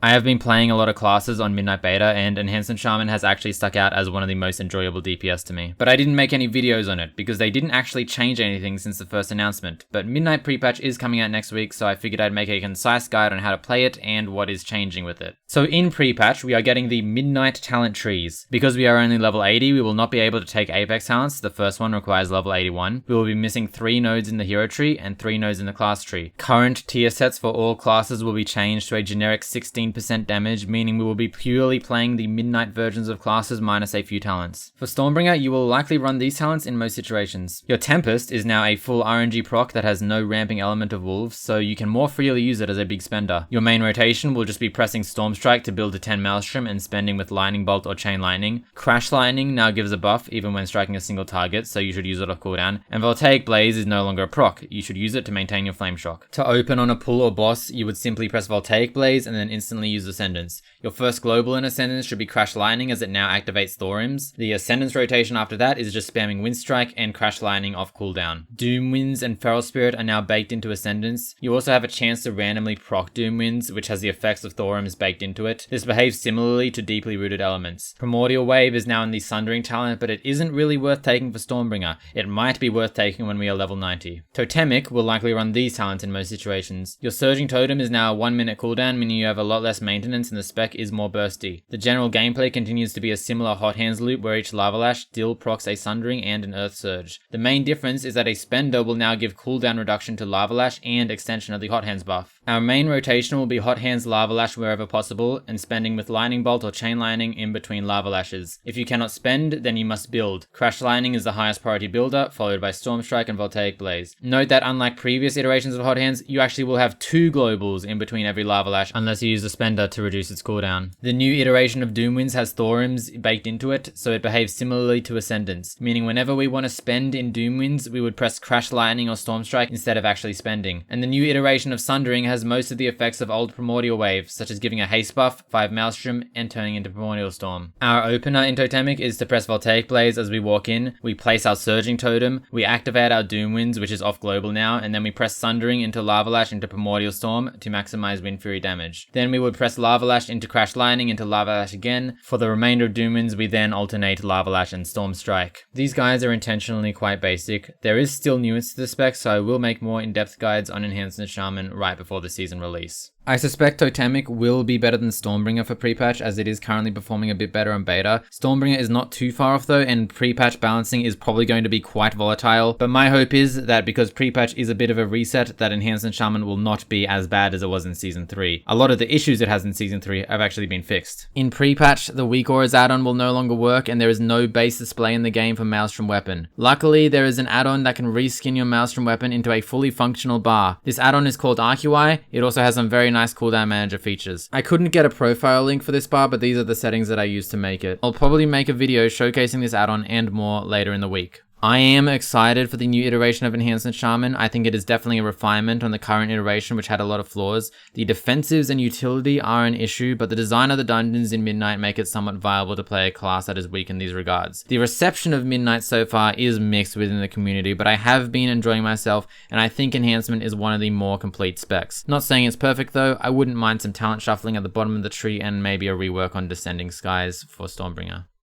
I have been playing a lot of classes on Midnight Beta, and Enhancement Shaman has actually stuck out as one of the most enjoyable DPS to me. But I didn't make any videos on it, because they didn't actually change anything since the first announcement. But Midnight Prepatch is coming out next week, so I figured I'd make a concise guide on how to play it and what is changing with it. So in Prepatch, we are getting the Midnight Talent Trees. Because we are only level 80, we will not be able to take Apex talents. The first one requires level 81. We will be missing 3 nodes in the hero tree and 3 nodes in the class tree. Current tier sets for all classes will be changed to a generic 16% damage, meaning we will be purely playing the Midnight versions of classes minus a few talents. For Stormbringer, you will likely run these talents in most situations. Your Tempest is now a full RNG proc that has no ramping element of wolves, so you can more freely use it as a big spender. Your main rotation will just be pressing Stormstrike to build a 10 Maelstrom and spending with Lightning Bolt or Chain Lightning. Crash Lightning now gives a buff even when striking a single target, so you should use it off cooldown. And Voltaic Blaze is no longer a proc, you should use it to maintain your Flame Shock. To open on a pull or boss, you would simply press Voltaic Blaze and then instantly use Ascendance. Your first global in Ascendance should be Crash Lightning as it now activates Thorims. The Ascendance rotation after that is just spamming Windstrike and Crash Lightning off cooldown. Doom Winds and Feral Spirit are now baked into Ascendance. You also have a chance to randomly proc Doom Winds, which has the effects of Thorims baked into it. This behaves similarly to deeply rooted elements. Primordial Wave is now in the Sundering talent, but it isn't really worth taking for Stormbringer. It might be worth taking when we are level 90. Totemic will likely run these talents in most situations. Your Surging Totem is now a 1 minute cooldown, meaning you have a lot less maintenance and the spec is more bursty. The general gameplay continues to be a similar Hot Hands loop where each Lava Lash still procs a Sundering and an Earth Surge. The main difference is that a spender will now give cooldown reduction to Lava Lash and extension of the Hot Hands buff. Our main rotation will be Hot Hands Lava Lash wherever possible and spending with Lightning Bolt or Chain Lightning in between Lava Lashes. If you cannot spend, then you must build. Crash Lightning is the highest priority builder, followed by Stormstrike and Voltaic Blaze. Note that unlike previous iterations of Hot Hands, you actually will have 2 globals in between every Lava Lash unless you use the spender to reduce its cooldown. The new iteration of Doom Winds has Thorims baked into it, so it behaves similarly to Ascendance, meaning whenever we want to spend in Doom Winds, we would press Crash Lightning or Stormstrike instead of actually spending. And the new iteration of Sundering has most of the effects of old Primordial Wave, such as giving a haste buff, 5 Maelstrom, and turning into Primordial Storm. Our opener in Totemic is to press Voltaic Blaze as we walk in, we place our Surging Totem, we activate our Doom Winds, which is off global now, and then we press Sundering into Lava Lash into Primordial Storm to maximize Wind Fury damage. Then we would press Lava Lash into Crash Lightning into Lava Lash again. For the remainder of Doom Winds, we then alternate Lava Lash and Storm Strike. These guides are intentionally quite basic. There is still nuance to the spec, so I will make more in-depth guides on Enhancement Shaman right before the season release. I suspect Totemic will be better than Stormbringer for Prepatch, as it is currently performing a bit better on beta. Stormbringer is not too far off though, and Prepatch balancing is probably going to be quite volatile, but my hope is that because Prepatch is a bit of a reset, that Enhancement Shaman will not be as bad as it was in Season 3. A lot of the issues it has in Season 3 have actually been fixed. In Prepatch, the Weakaura's addon will no longer work, and there is no base display in the game for Maelstrom weapon. Luckily, there is an addon that can reskin your Maelstrom weapon into a fully functional bar. This addon is called ARCUI. It also has some very nice cooldown manager features. I couldn't get a profile link for this bar, but these are the settings that I used to make it. I'll probably make a video showcasing this addon and more later in the week. I am excited for the new iteration of Enhancement Shaman. I think it is definitely a refinement on the current iteration, which had a lot of flaws. The defensives and utility are an issue, but the design of the dungeons in Midnight make it somewhat viable to play a class that is weak in these regards. The reception of Midnight so far is mixed within the community, but I have been enjoying myself, and I think Enhancement is one of the more complete specs. Not saying it's perfect though, I wouldn't mind some talent shuffling at the bottom of the tree and maybe a rework on Descending Skies for Stormbringer.